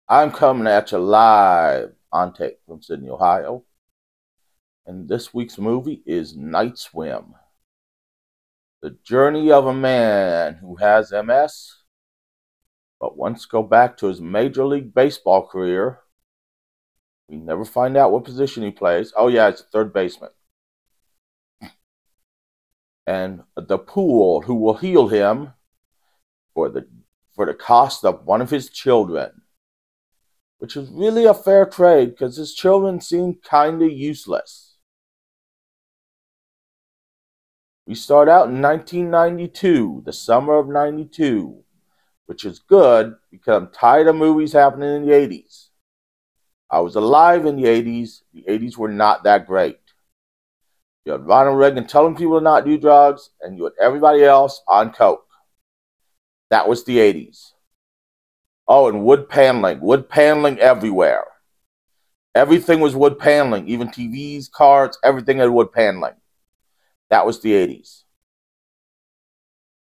I'm coming at you live on tape from Sydney, Ohio. And this week's movie is Night Swim. The journey of a man who has MS, but wants to go back to his Major League Baseball career. We never find out what position he plays. Oh, yeah, it's a third baseman. And the pool who will heal him for the cost of one of his children, which is really a fair trade because his children seem kind of useless. We start out in 1992, the summer of 92, which is good because I'm tired of movies happening in the 80s. I was alive in the 80s. The 80s were not that great. You had Ronald Reagan telling people to not do drugs, and you had everybody else on coke. That was the 80s. Oh, and wood paneling everywhere. Everything was wood paneling, even TVs, cars, everything had wood paneling. That was the 80s.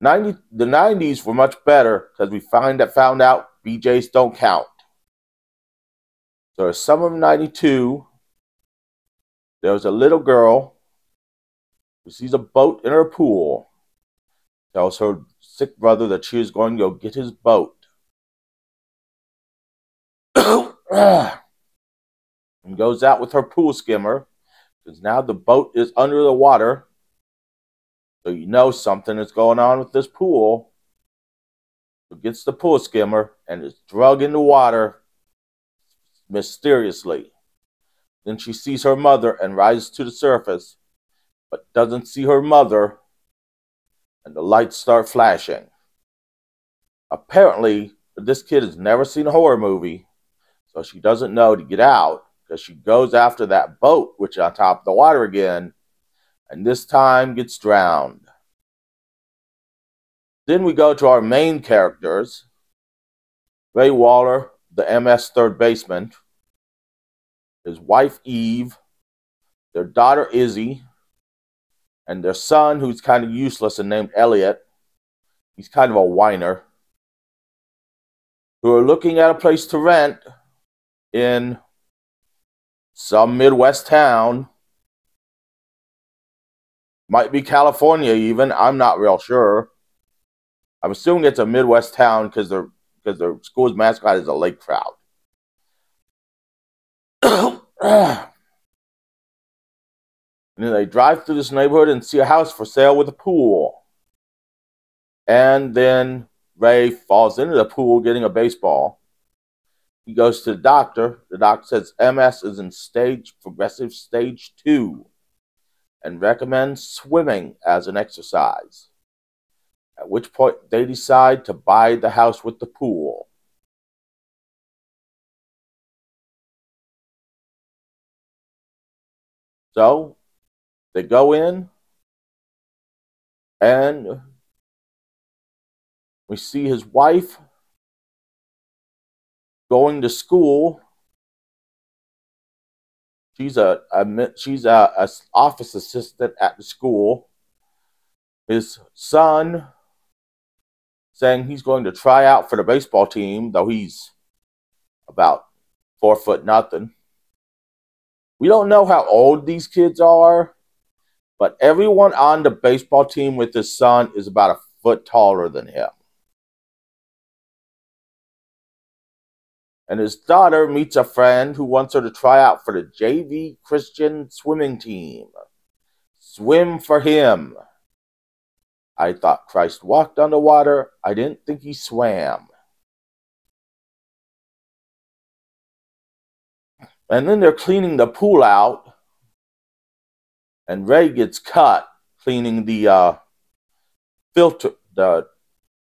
The 90s were much better because we found out BJs don't count. So in summer of 92, there was a little girl who sees a boat in her pool, tells her sick brother that she is going to go get his boat. And goes out with her pool skimmer because now the boat is under the water. So you know something is going on with this pool. So gets the pool skimmer and is dragged in the water mysteriously. Then she sees her mother and rises to the surface, but doesn't see her mother, and the lights start flashing. Apparently, this kid has never seen a horror movie, so she doesn't know to get out because she goes after that boat, which is on top of the water again, and this time gets drowned. Then we go to our main characters, Ray Waller, the MS third baseman, his wife Eve, their daughter Izzy, and their son, who's kind of useless and named Elliot. He's kind of a whiner. Who are looking at a place to rent in some Midwest town. Might be California even. I'm not real sure. I'm assuming it's a Midwest town because their school's mascot is a lake trout. And then they drive through this neighborhood and see a house for sale with a pool. And then Ray falls into the pool getting a baseball. He goes to the doctor. The doctor says MS is in progressive stage 2 and recommends swimming as an exercise. At which point they decide to buy the house with the pool. So they go in and we see his wife going to school. She's a office assistant at the school. His son saying he's going to try out for the baseball team, though he's about 4'0". We don't know how old these kids are, but everyone on the baseball team with his son is about a foot taller than him. And his daughter meets a friend who wants her to try out for the JV Christian swimming team. Swim for him. I thought Christ walked on the water. I didn't think he swam. And then they're cleaning the pool out. And Ray gets cut cleaning the filter, the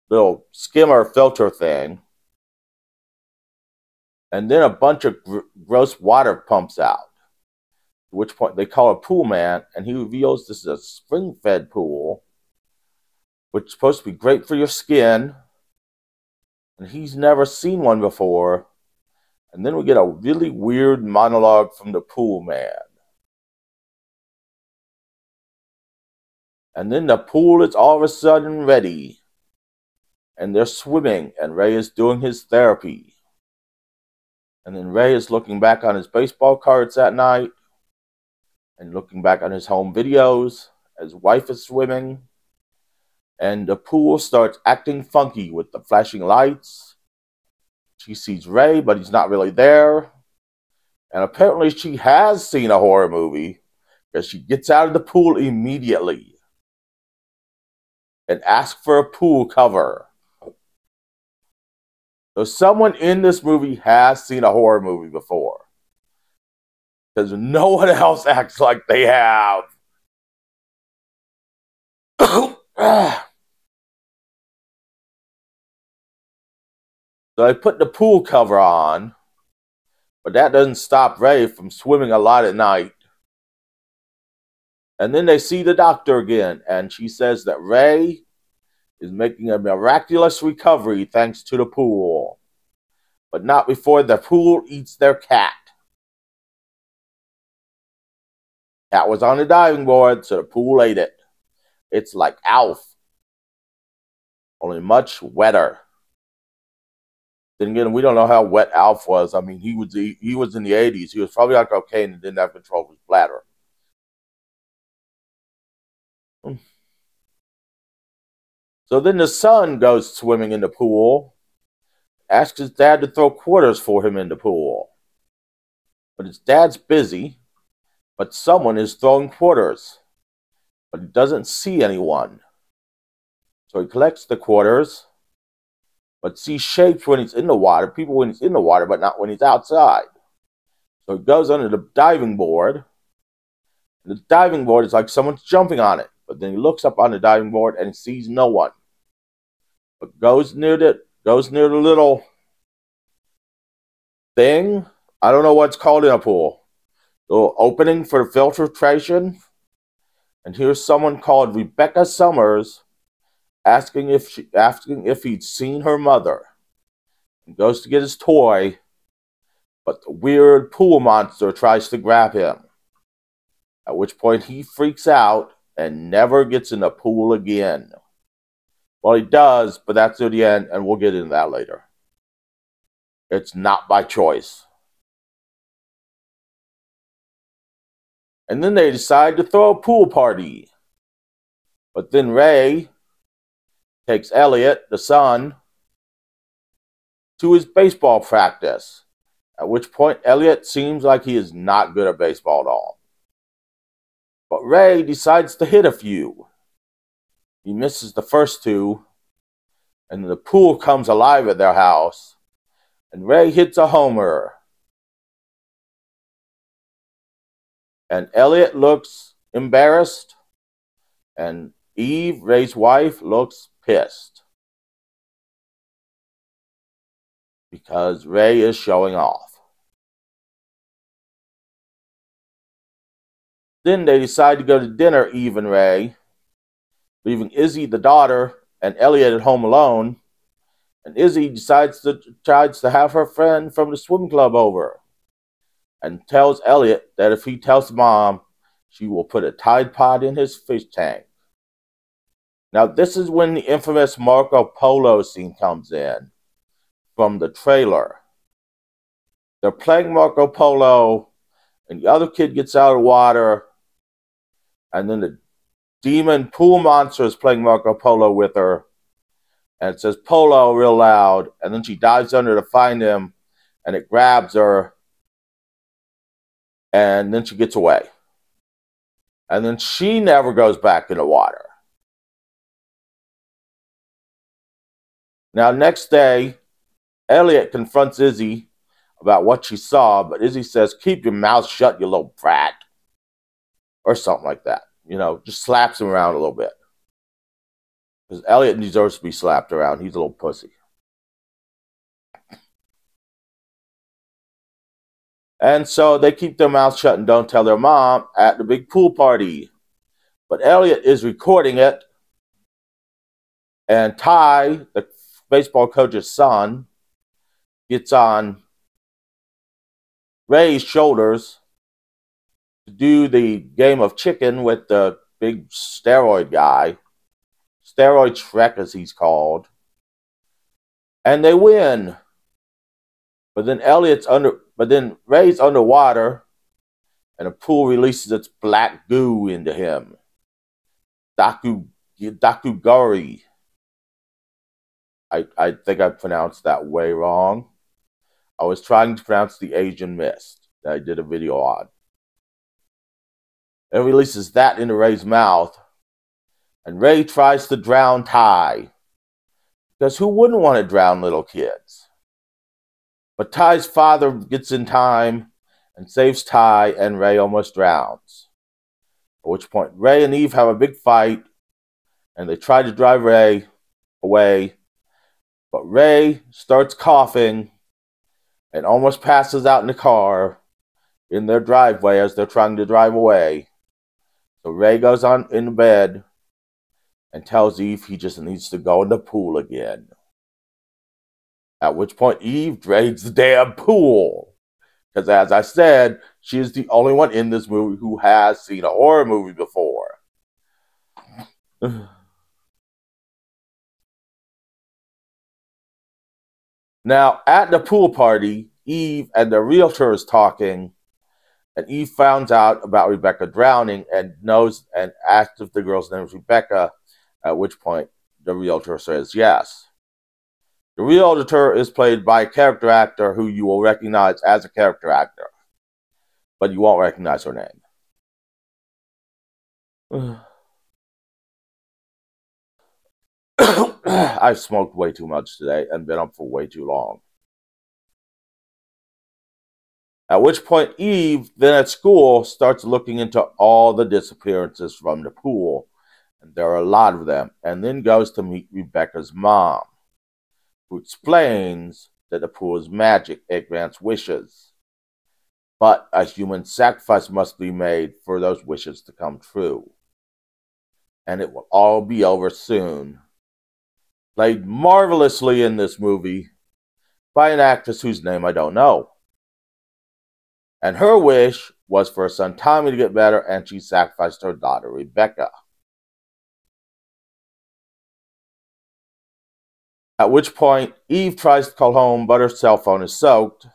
little skimmer filter thing. And then a bunch of gross water pumps out. At which point they call a pool man, and he reveals this is a spring-fed pool, which is supposed to be great for your skin. And he's never seen one before. And then we get a really weird monologue from the pool man. And then the pool is all of a sudden ready. And they're swimming, and Ray is doing his therapy. And then Ray is looking back on his baseball cards that night and looking back on his home videos. His wife is swimming. And the pool starts acting funky with the flashing lights. She sees Ray, but he's not really there. And apparently she has seen a horror movie because she gets out of the pool immediately and asks for a pool cover. So someone in this movie has seen a horror movie before, because no one else acts like they have. So I put the pool cover on, but that doesn't stop Ray from swimming a lot at night. And then they see the doctor again, and she says that Ray is making a miraculous recovery thanks to the pool, but not before the pool eats their cat. Cat was on the diving board, so the pool ate it. It's like Alf, only much wetter. Then again, we don't know how wet Alf was. I mean, he was in the 80s. He was probably on cocaine and didn't have control of his bladder. So then the son goes swimming in the pool, asks his dad to throw quarters for him in the pool. But his dad's busy, but someone is throwing quarters. But he doesn't see anyone. So he collects the quarters, but sees shapes when he's in the water, people when he's in the water, but not when he's outside. So he goes under the diving board. And the diving board is like someone's jumping on it. But then he looks up on the diving board and he sees no one. But goes near the little thing. I don't know what's called in a pool. Little opening for the filtration. And here's someone called Rebecca Summers asking if he'd seen her mother. He goes to get his toy, but the weird pool monster tries to grab him. At which point he freaks out and never gets in the pool again. Well, he does, but that's near the end, and we'll get into that later. It's not by choice. And then they decide to throw a pool party. But then Ray takes Elliot, the son, to his baseball practice. At which point Elliot seems like he is not good at baseball at all. But Ray decides to hit a few. He misses the first two, and the pool comes alive at their house, and Ray hits a homer. And Elliot looks embarrassed, and Eve, Ray's wife, looks pissed because Ray is showing off. Then they decide to go to dinner, Eve and Ray, leaving Izzy, the daughter, and Elliot at home alone. And Izzy decides to have her friend from the swim club over and tells Elliot that if he tells Mom, she will put a Tide Pod in his fish tank. Now, this is when the infamous Marco Polo scene comes in from the trailer. They're playing Marco Polo, and the other kid gets out of the water, and then the demon pool monster is playing Marco Polo with her, and it says Polo real loud, and then she dives under to find him, and it grabs her, and then she gets away. And then she never goes back in the water. Now, next day, Elliot confronts Izzy about what she saw, but Izzy says, "Keep your mouth shut, you little brat." Or something like that. You know, just slaps him around a little bit. Because Elliot deserves to be slapped around. He's a little pussy. And so they keep their mouths shut and don't tell their mom at the big pool party. But Elliot is recording it. And Ty, the baseball coach's son, gets on Ray's shoulders to do the game of chicken with the big steroid guy. Steroid Shrek, as he's called. And they win. But then Ray's underwater, and the pool releases its black goo into him. Dakugori. I think I pronounced that way wrong. I was trying to pronounce the Asian mist that I did a video on. It releases that into Ray's mouth, and Ray tries to drown Ty. Because who wouldn't want to drown little kids? But Ty's father gets in time and saves Ty, and Ray almost drowns. At which point, Ray and Eve have a big fight, and they try to drive Ray away. But Ray starts coughing and almost passes out in the car in their driveway as they're trying to drive away. So Ray goes on in bed and tells Eve he just needs to go in the pool again. At which point Eve drains the damn pool. Because as I said, she is the only one in this movie who has seen a horror movie before. Now, at the pool party, Eve and the realtor is talking, and Eve finds out about Rebecca drowning and knows and asks if the girl's name is Rebecca, at which point the realtor says yes. The realtor is played by a character actor who you will recognize as a character actor, but you won't recognize her name. I've smoked way too much today and been up for way too long. At which point Eve, then at school, starts looking into all the disappearances from the pool, and there are a lot of them, and then goes to meet Rebecca's mom, who explains that the pool is magic, it grants wishes. But a human sacrifice must be made for those wishes to come true. And it will all be over soon. Played marvelously in this movie by an actress whose name I don't know. And her wish was for her son Tommy to get better, and she sacrificed her daughter Rebecca. At which point, Eve tries to call home, but her cell phone is soaked.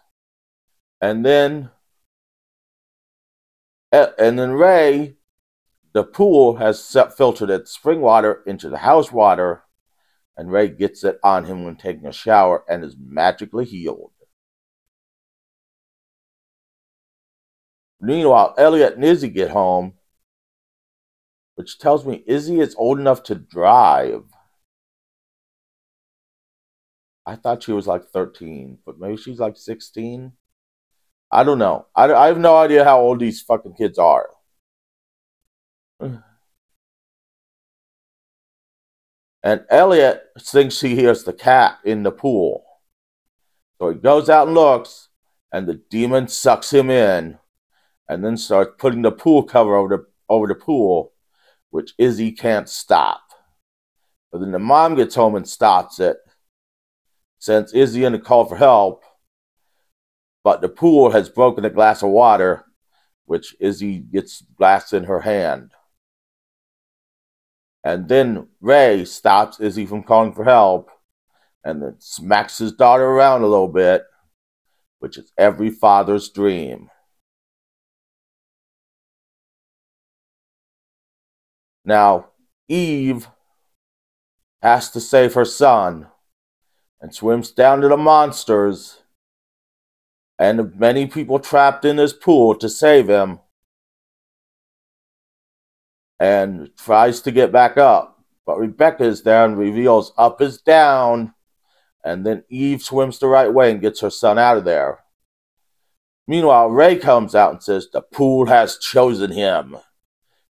And then Ray, the pool has filtered its spring water into the house water, and Ray gets it on him when taking a shower and is magically healed. Meanwhile, Elliot and Izzy get home, which tells me Izzy is old enough to drive. I thought she was like 13, but maybe she's like 16. I don't know. I have no idea how old these fucking kids are. And Elliot thinks he hears the cat in the pool. So he goes out and looks, and the demon sucks him in, and then starts putting the pool cover over the pool, which Izzy can't stop. But then the mom gets home and stops it, sends Izzy in to call for help, but the pool has broken a glass of water, which Izzy gets glass in her hand. And then Ray stops Izzy from calling for help, and then smacks his daughter around a little bit, which is every father's dream. Now, Eve has to save her son and swims down to the monsters and the many people trapped in this pool to save him, and tries to get back up. But Rebecca is there and reveals up is down, and then Eve swims the right way and gets her son out of there. Meanwhile, Ray comes out and says, "The pool has chosen him.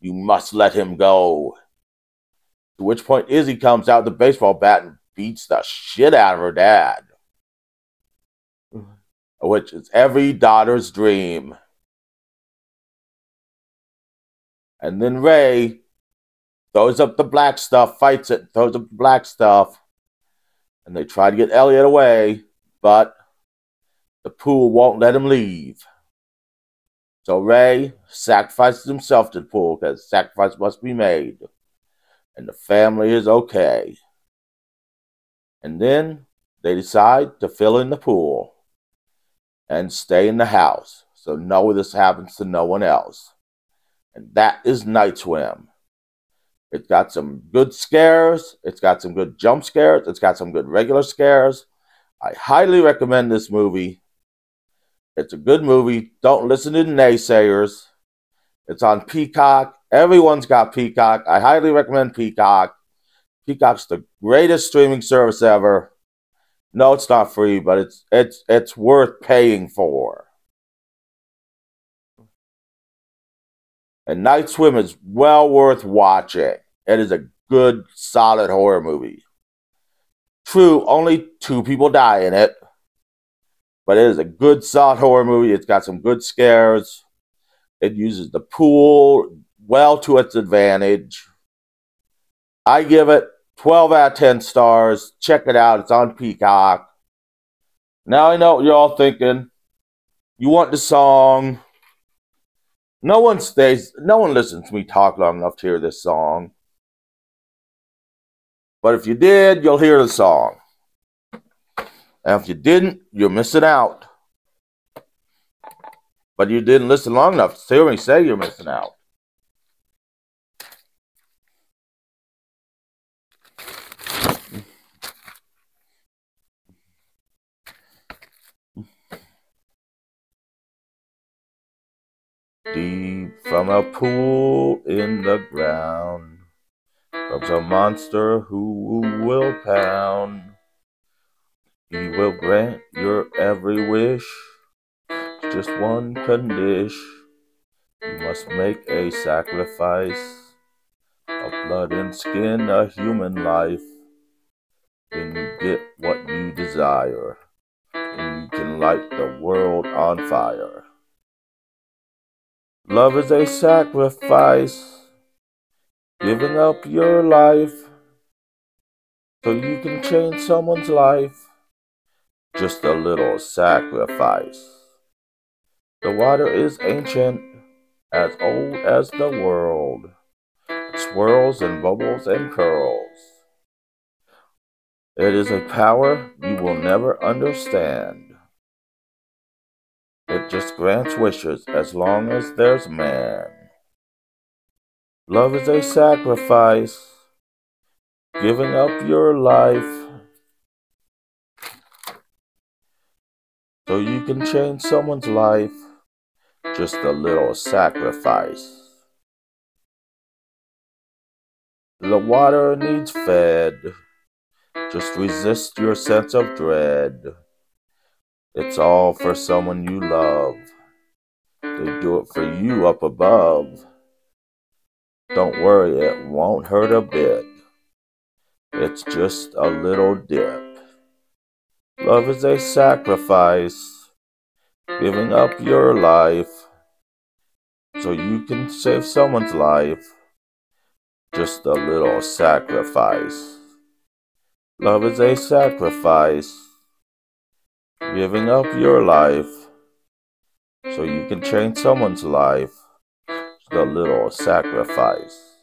You must let him go." To which point Izzy comes out with the baseball bat and beats the shit out of her dad, which is every daughter's dream. And then Ray throws up the black stuff, fights it, throws up the black stuff, and they try to get Elliot away, but the pool won't let him leave. So Ray sacrifices himself to the pool because sacrifice must be made, and the family is okay. And then they decide to fill in the pool. and stay in the house. So no, this happens to no one else. And that is Night Swim. It's got some good scares. It's got some good jump scares. It's got some good regular scares. I highly recommend this movie. It's a good movie. Don't listen to the naysayers. It's on Peacock. Everyone's got Peacock. I highly recommend Peacock. Peacock's the greatest streaming service ever. No, it's not free, but it's worth paying for. And Night Swim is well worth watching. It is a good, solid horror movie. True, only 2 people die in it. But it is a good, solid horror movie. It's got some good scares. It uses the pool well to its advantage. I give it 12 out of 10 stars. Check it out. It's on Peacock. Now I know what you're all thinking. You want the song. No one listens to me talk long enough to hear this song. But if you did, you'll hear the song. And if you didn't, you're missing out. But you didn't listen long enough to hear me say you're missing out. Deep from a pool in the ground comes a monster who will pound. He will grant your every wish. Just one condition. You must make a sacrifice of blood and skin, a human life. Then you get what you desire, and you can light the world on fire. Love is a sacrifice, giving up your life so you can change someone's life. Just a little sacrifice. The water is ancient, as old as the world. It swirls and bubbles and curls. It is a power you will never understand. It just grants wishes as long as there's man. Love is a sacrifice, giving up your life so you can change someone's life. Just a little sacrifice. The water needs fed. Just resist your sense of dread. It's all for someone you love. They do it for you up above. Don't worry, it won't hurt a bit. It's just a little dip. Love is a sacrifice, giving up your life so you can save someone's life. Just a little sacrifice. Love is a sacrifice, giving up your life so you can change someone's life. Just a little sacrifice.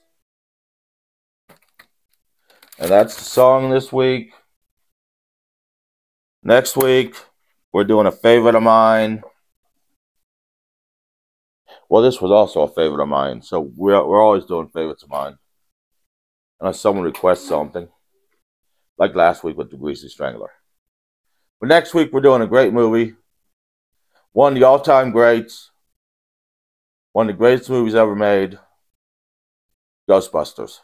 And that's the song this week. Next week, we're doing a favorite of mine. Well, this was also a favorite of mine, so we're always doing favorites of mine. Unless someone requests something. Like last week with The Greasy Strangler. But next week, we're doing a great movie. One of the all-time greats. One of the greatest movies ever made. Ghostbusters.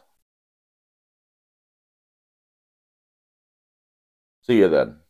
See you then.